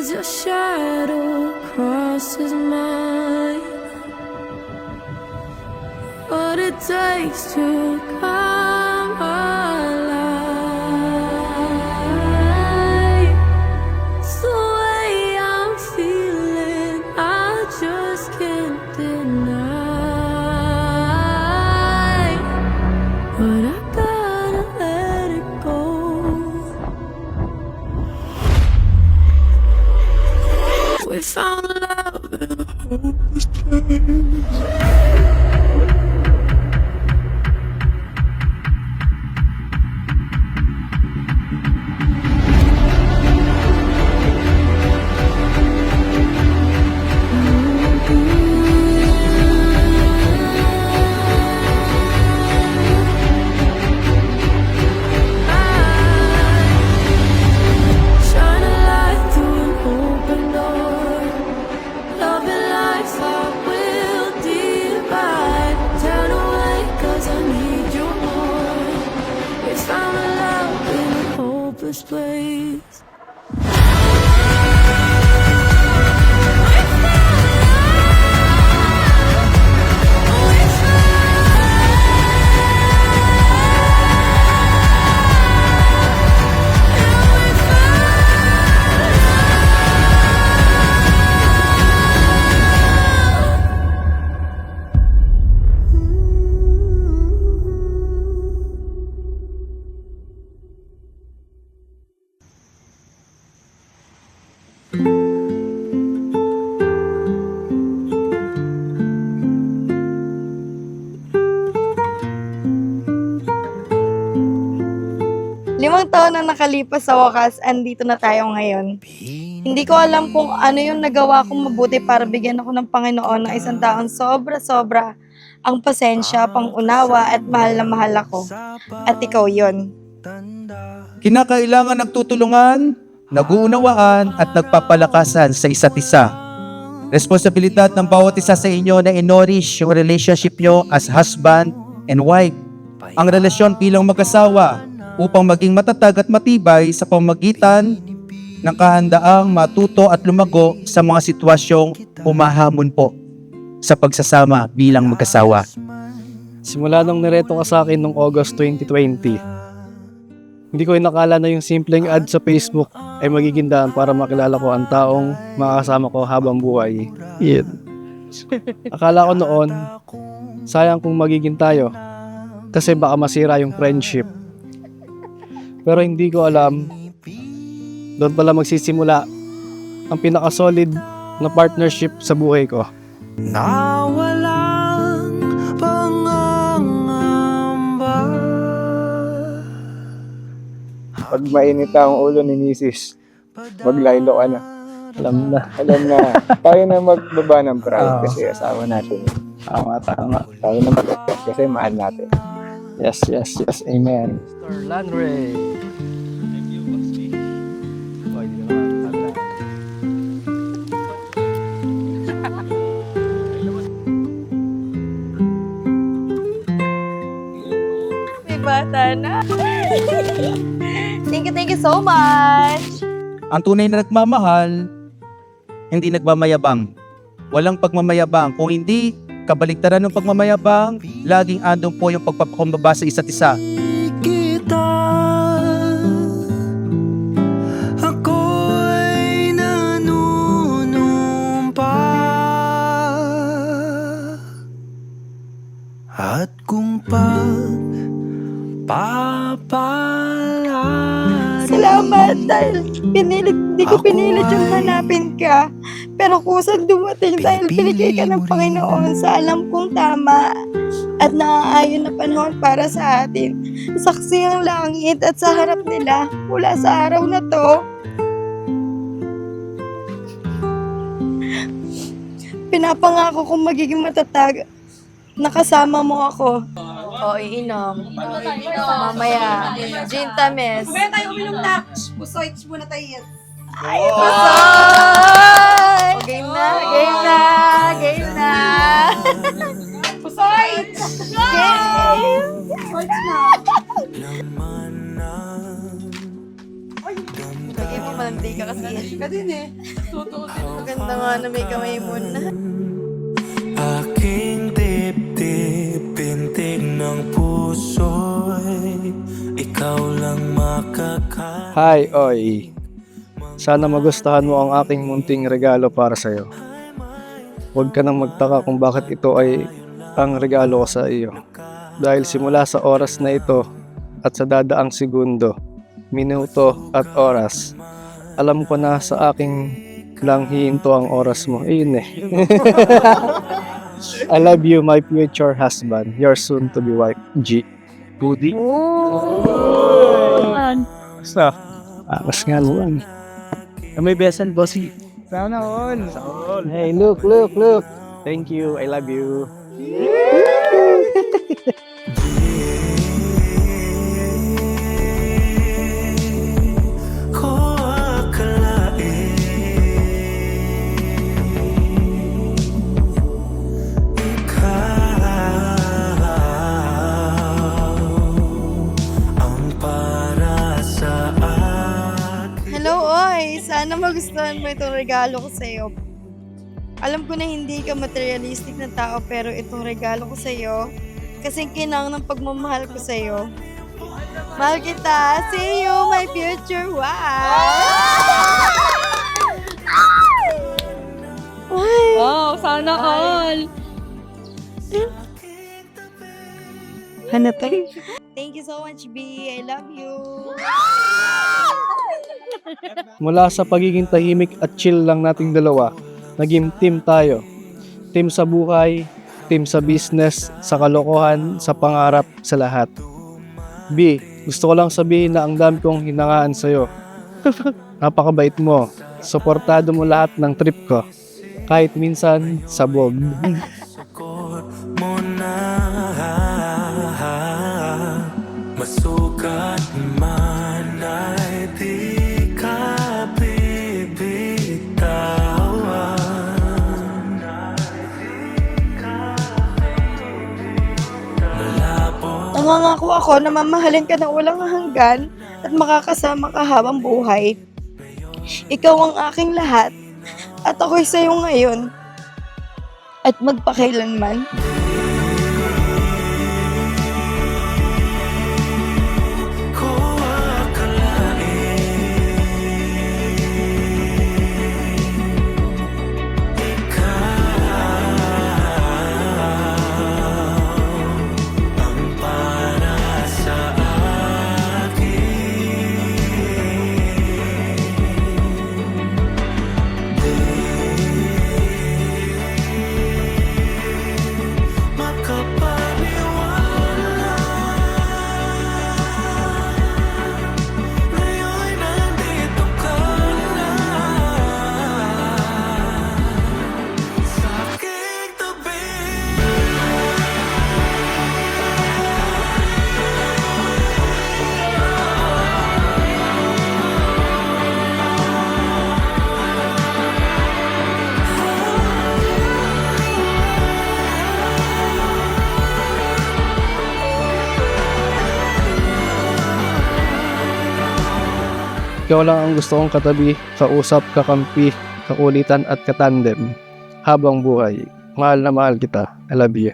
as your shadow crosses mine. What it takes to come alive. It's the way I'm feeling, I just can't deny. But I gotta let it go. We found love in a hopeless place. Shine a light through an open door. Love and life's heart will divide. Turn away 'cause I need you more. We found a love in a hopeless place. Limang taon na nakalipas sa wakas, andito na tayo ngayon. Hindi ko alam kung ano yung nagawa kong mabuti para bigyan ako ng Panginoon ng isang taon sobra-sobra ang pasensya, pangunawa at mahal ako. At ikaw yon. Kinakailangan nagtutulungan, nag-uunawaan at nagpapalakasan sa isa't isa. Responsibilidad ng bawat isa sa inyo na in-nourish yung relationship nyo as husband and wife. Ang relasyon bilang mag-asawa upang maging matatag at matibay sa pamamagitan ng kahandaang matuto at lumago sa mga sitwasyong humahamon po sa pagsasama bilang mag-asawa. Simula nung nireto ka sa akin noong August 2020, hindi ko inakala na yung simpleng ad sa Facebook ay magiging daan para makilala ko ang taong makakasama ko habang buhay. Yun. Akala ko noon, sayang kung magiging tayo kasi baka masira yung friendship. Pero hindi ko alam, doon pala magsisimula ang pinaka-solid na partnership sa buhay ko. Na walang pangangamba. Pag mainit ang ulo ni Mrs., maglaylo ka na. Alam na. Alam na, tayo na magbaba ng pride kasi asawa natin. Tama. Tayo na mag-accept kasi mahal natin. Yes. Amen. Mr. Lanre. Thank you, Bossy. Oh, hindi naman. May bata na. Thank you so much. Ang tunay na nagmamahal, hindi nagmamayabang. Walang pagmamayabang. Kung hindi, kabaligtaran ng pagmamayabang, laging andun po yung pagpapakumbaba sa isa't isa. Kita, ako'y nanunumpa. At kung pagpapalad, Salamat dahil hindi ko pinilit yung hanapin ka. Pero kusang dumating dahil binigay ka ng Panginoon sa alam kong tama at naaayon na panahon para sa atin. Saksi ang langit at sa harap nila mula sa araw na to. Pinapangako kong magiging matatag. Nakasama mo ako. O, iinom. Mamaya. Gin tamis. Kaya tayo uminom na. Pusoits muna tayo yan. Ay, Pusoy! Game na. Pusoits! Game! Pusoits na. Lagay mo Hindi ka kasi. Ka din eh. Maganda nga na may kamay mo na. Aking dibdib, pintig ng puso'y ikaw lang makaka... Hi, Oy. Sana magustuhan mo ang aking munting regalo para sa'yo. Huwag ka nang magtaka kung bakit ito ay ang regalo ko sa iyo. Dahil simula sa oras na ito at sa dadaang segundo, minuto at oras, alam ko na sa aking lang hihinto ang oras mo. Ayun eh. I love you, my future husband. Your soon-to-be wife, G. Goody. Basta. Mas nga naman. May besan, bossy. Sana all. Hey, look. Thank you. I love you. Ko akalain ikaw ang para sa akin. Hello, Oy! Sana magustuhan mo itong regalo ko sa'yo. Alam ko na hindi ka materialistic na tao pero itong regalo ko sa'yo kasing kinang ng pagmamahal ko sa'yo. Mahal kita! See you, my future wife! Wow, sana all. Hanapin. Thank you so much, B. I love you. Mula sa pagiging tahimik at chill lang nating dalawa, naging team tayo. Team sa buhay, team sa business, sa kalokohan, sa pangarap, sa lahat. B, gusto ko lang sabihin na ang dami kong hinangaan sa'yo. Napakabait mo. Suportado mo lahat ng trip ko. Kahit minsan, sabog. Sagot mo na masukat man ay di ka bibitawan. Malabo Nangangako ako na mamahalin ka ng walang hanggan at makakasama ka habang buhay. Ikaw ang aking lahat at ako'y sa'yo ngayon at magpakailanman. ko akalain ikaw ang para sa akin. Makapaniwala ngayon nandito ka na sa aking tabi. Ikaw lang ang gusto kong katabi, kausap, kakampi, kakulitan at katandem habang buhay. Mahal na mahal kita. I love you.